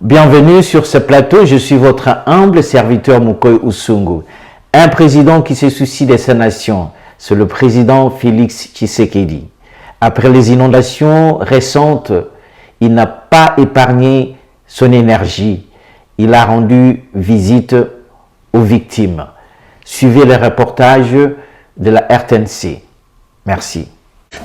Bienvenue sur ce plateau, je suis votre humble serviteur Mukoy Usungu. Un président qui se soucie de sa nation, c'est le président Félix Tshisekedi. Après les inondations récentes, il n'a pas épargné son énergie. Il a rendu visite aux victimes. Suivez le reportage de la RTNC. Merci.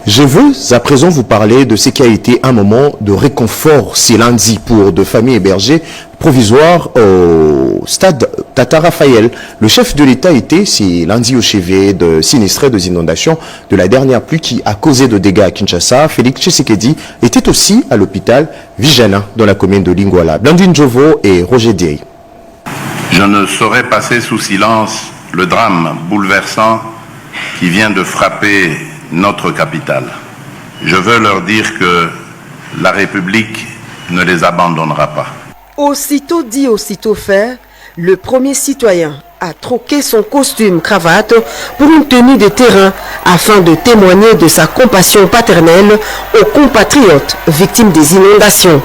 Je veux à présent vous parler de ce qui a été un moment de réconfort ce lundi pour de familles hébergées provisoires au stade Tata Raphaël. Le chef de l'État était ce lundi au chevet de sinistrés des inondations de la dernière pluie qui a causé de dégâts à Kinshasa. Félix Tshisekedi était aussi à l'hôpital Vijana dans la commune de Lingwala. Blandine Jovo et Roger Diey. Je ne saurais passer sous silence le drame bouleversant qui vient de frapper notre capitale. Je veux leur dire que la République ne les abandonnera pas. Aussitôt dit, aussitôt fait, le premier citoyen a troqué son costume cravate pour une tenue de terrain afin de témoigner de sa compassion paternelle aux compatriotes victimes des inondations.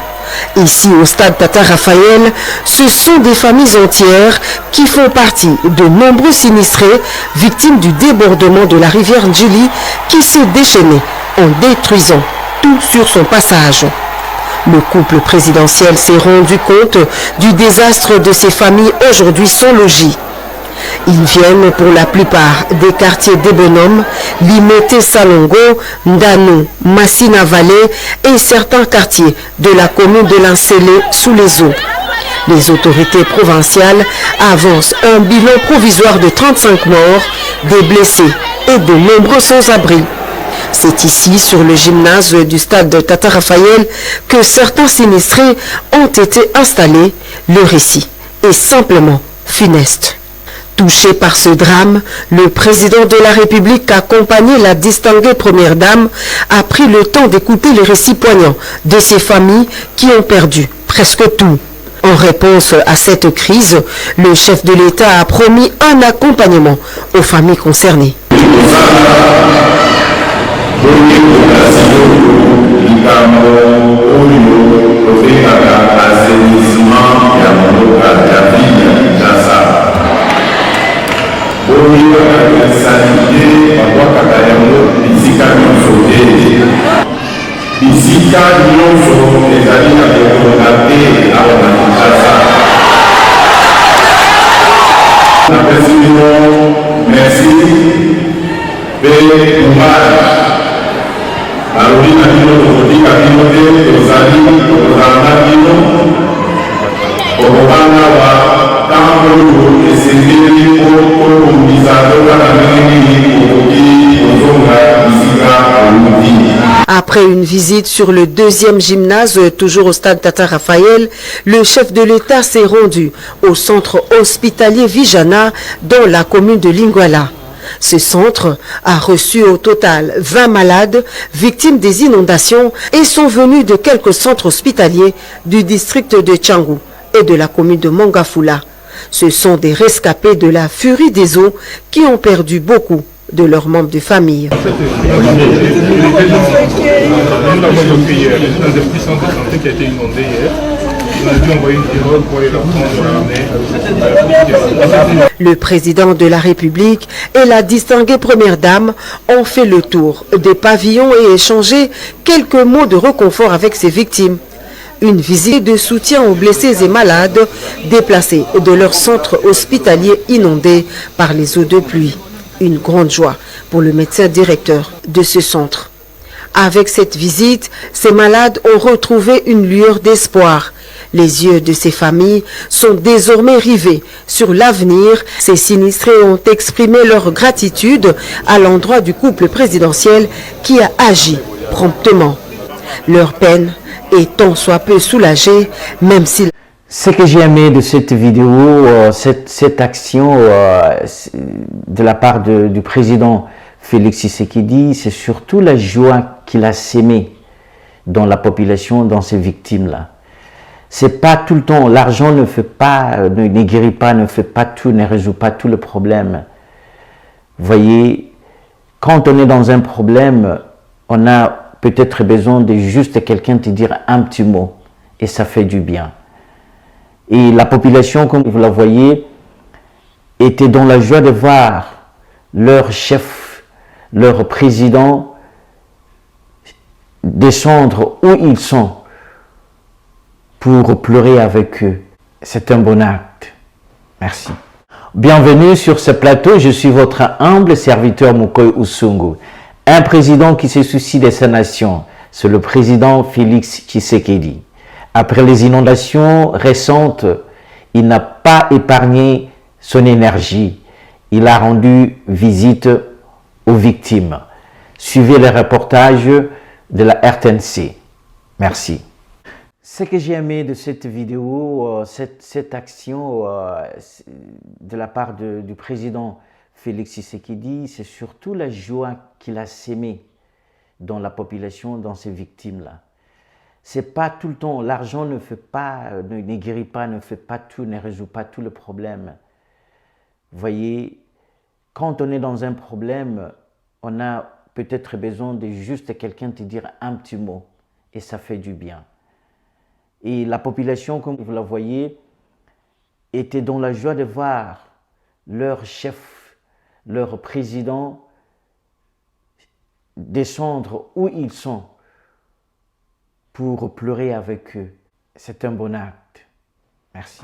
Ici au stade Tata Raphaël, ce sont des familles entières qui font partie de nombreux sinistrés victimes du débordement de la rivière Ndjili qui s'est déchaînée en détruisant tout sur son passage. Le couple présidentiel s'est rendu compte du désastre de ces familles aujourd'hui sans logis. Ils viennent pour la plupart des quartiers des bonhommes, Limete Salongo, Ndano, Massina Valley et certains quartiers de la commune de Lincélé sous les eaux. Les autorités provinciales avancent un bilan provisoire de 35 morts, des blessés et de nombreux sans-abri. C'est ici, sur le gymnase du stade de Tata Raphaël, que certains sinistrés ont été installés. Le récit est simplement funeste. Touché par ce drame, le président de la République, accompagné la distinguée première dame, a pris le temps d'écouter les récits poignants de ces familles qui ont perdu presque tout. En réponse à cette crise, le chef de l'État a promis un accompagnement aux familles concernées. Après une visite sur le deuxième gymnase, toujours au stade Tata Raphaël, le chef de l'État s'est rendu au centre hospitalier Vijana dans la commune de Lingwala. Ce centre a reçu au total 20 malades victimes des inondations et sont venus de quelques centres hospitaliers du district de Tchangou et de la commune de Mangafula. Ce sont des rescapés de la furie des eaux qui ont perdu beaucoup de leurs membres de famille. Le président de la République et la distinguée première dame ont fait le tour des pavillons et échangé quelques mots de réconfort avec ces victimes. Une visite de soutien aux blessés et malades déplacés de leur centre hospitalier inondé par les eaux de pluie. Une grande joie pour le médecin directeur de ce centre. Avec cette visite, ces malades ont retrouvé une lueur d'espoir. Les yeux de ces familles sont désormais rivés sur l'avenir. Ces sinistrés ont exprimé leur gratitude à l'endroit du couple présidentiel qui a agi promptement. Leur peine est tant soit peu soulagée, même si... Ce que j'ai aimé de cette vidéo, cette action de la part du président Félix Tshisekedi, c'est surtout la joie qu'il a sémée dans la population, dans ces victimes-là. C'est pas tout le temps, l'argent ne fait pas, ne guérit pas, ne fait pas tout, ne résout pas tout le problème. Vous voyez, quand on est dans un problème, on a peut-être besoin de juste quelqu'un te dire un petit mot et ça fait du bien. Et la population, comme vous la voyez, était dans la joie de voir leur chef, leur président descendre où ils sont pour pleurer avec eux. C'est un bon acte. Merci. Bienvenue sur ce plateau, je suis votre humble serviteur Mukoy Usungu, un président qui se soucie de sa nation, c'est le président Félix Tshisekedi. Après les inondations récentes, il n'a pas épargné son énergie, il a rendu visite aux victimes. Suivez le reportage de la RTNC. Merci. Ce que j'ai aimé de cette vidéo, cette action de la part du président Félix Tshisekedi, c'est surtout la joie qu'il a sémée dans la population, dans ces victimes-là. C'est pas tout le temps, l'argent ne fait pas, ne guérit pas, ne fait pas tout, ne résout pas tout le problème. Vous voyez, quand on est dans un problème, on a peut-être besoin de juste quelqu'un te dire un petit mot et ça fait du bien. Et la population, comme vous la voyez, était dans la joie de voir leur chef, leur président descendre où ils sont pour pleurer avec eux. C'est un bon acte. Merci.